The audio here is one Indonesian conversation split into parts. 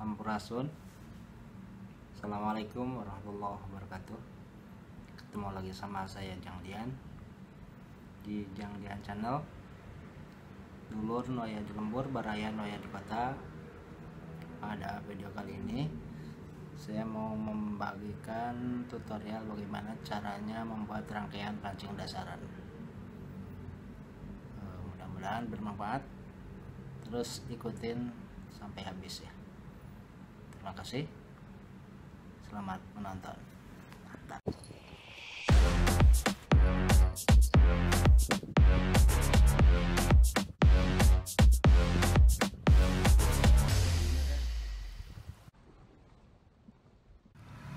Sampurasun. Assalamualaikum warahmatullahi wabarakatuh. Ketemu lagi sama saya Jang Dian di Jang Dian Channel. Dulur noya di lembur, baraya noya di kota. Pada video kali ini saya mau membagikan tutorial bagaimana caranya membuat rangkaian pancing dasaran. Mudah-mudahan bermanfaat. Terus ikutin sampai habis ya. Terima kasih. Selamat menonton. Mantap.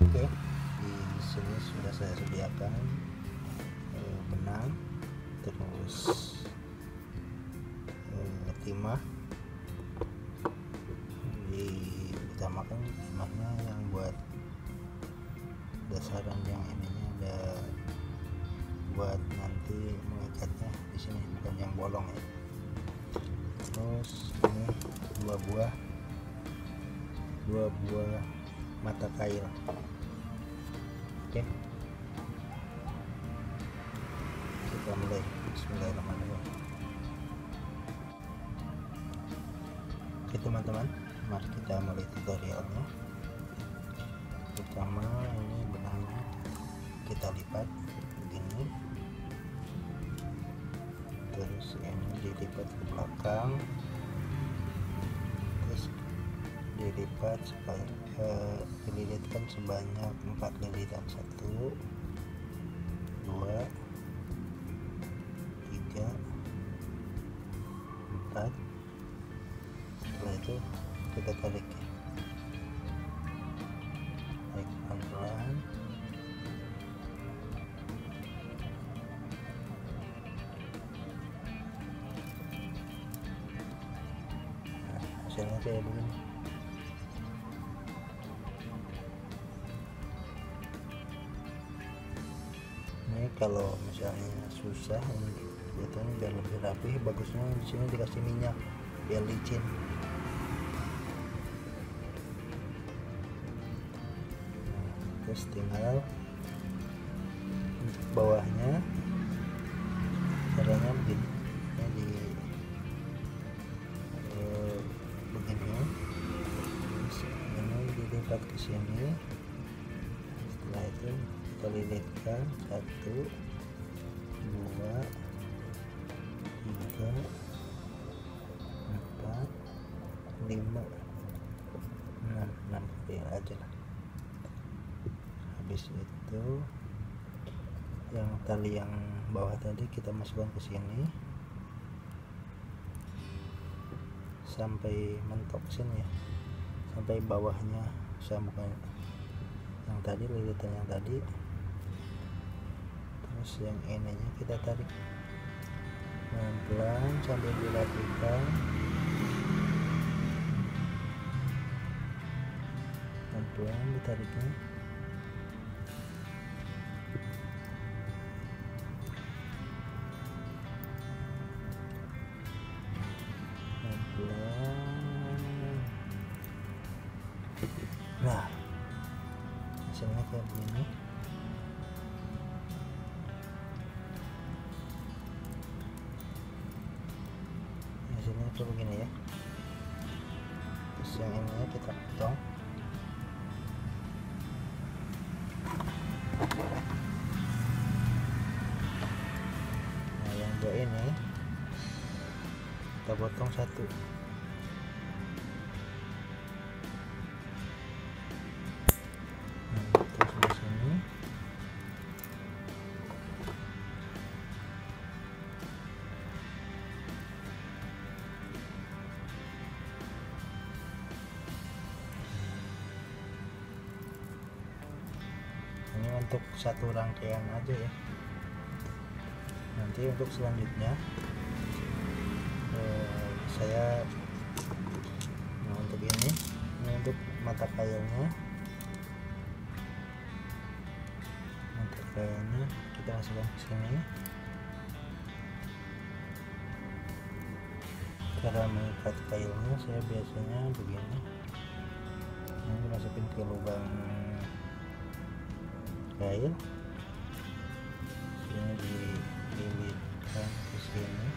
Oke, di sini sudah saya sediakan benang, terus timah. Diutamakan timahnya yang buat dasaran, yang ininya ada buat nanti mengikatnya di sini, bukan yang bolong ya. Terus ini dua buah mata kail. Oke, kita mulai. Bismillahirrahmanirrahim. Oke teman-teman, mari kita mulai tutorialnya. Pertama ini benangnya kita lipat begini, terus ini dilipat ke belakang, terus dilipat dililitkan sebanyak 4 lilitan, 1 2 3 4. Setelah itu kita tarik pelan-pelan. Nah, hasilnya kayak begini. Ini kalau misalnya susah biasanya biar lebih rapi, bagusnya di sini dikasih minyak biar licin. Terus tinggal untuk bawahnya caranya begini ya, begini, terus ini dilipat ke sini. Setelah itu kita lilitkan 1 2 3 4 5 6 ya aja lah. Habis itu yang tali yang bawah tadi kita masukkan ke sini sampai mentok sini ya, sampai bawahnya sama kayak yang tadi, lilitan yang tadi. Terus yang ininya kita tarik pelan-pelan sambil dilakukan, pelan-pelan ditariknya. Nah, hasilnya kayak begini. Hasilnya kayak begini ya. Terus yang ini kita potong. Nah, yang dua ini kita potong 1. Terus di sini ini untuk satu rangkaian aja ya. Nanti untuk selanjutnya saya untuk ini untuk mata kailnya. Mata kailnya kita masukkan ke sini. Cara mengikat kailnya saya biasanya begini. Ini masukin ke lubang kail, ini dililitkan ke sini.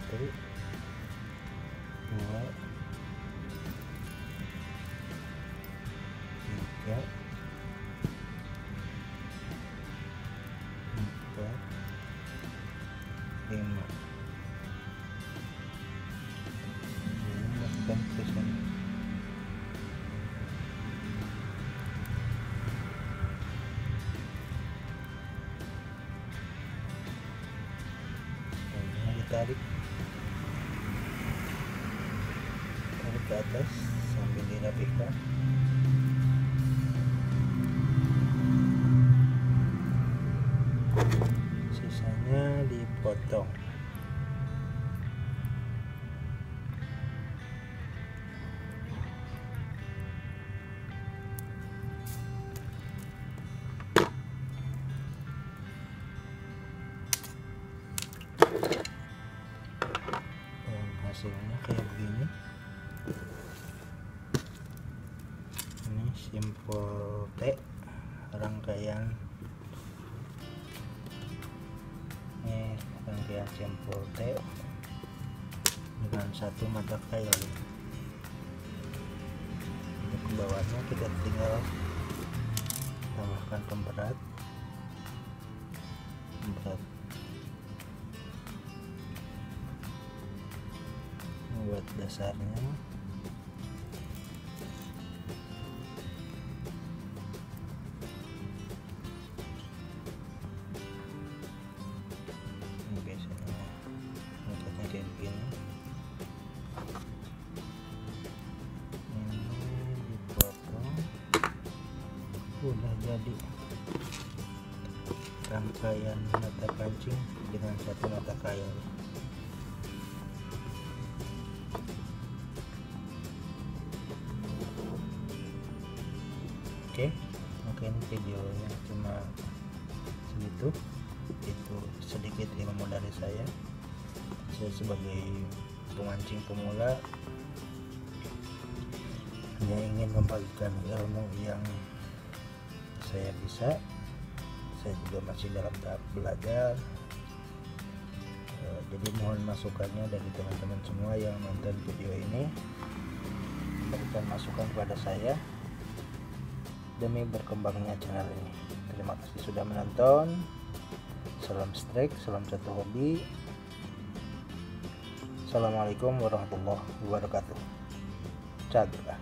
1, 2, 3, 4, 5. Ini masukkan ke sini. Tarik ke atas sambil dirapikan. Sisanya dipotong. Hasilnya kayak begini. Ini simpul T, rangkaian simpul T dengan 1 mata kail. Untuk ke bawahnya kita tinggal tambahkan pemberat buat dasarnya. Ini biasanya ngikatnya kayak begini. Ini dipotong. Udah jadi rangkaian mata pancing dengan 1 mata kail. Oke, ini videonya cuma segitu. Itu sedikit ilmu dari saya sebagai pemancing pemula, hanya ingin membagikan ilmu yang saya bisa. Saya juga masih dalam tahap belajar, jadi mohon masukannya dari teman-teman semua yang nonton video ini. Berikan masukan kepada saya demi berkembangnya channel ini. Terima kasih sudah menonton. Salam strike, salam satu hobi. Assalamualaikum warahmatullahi wabarakatuh. Caga.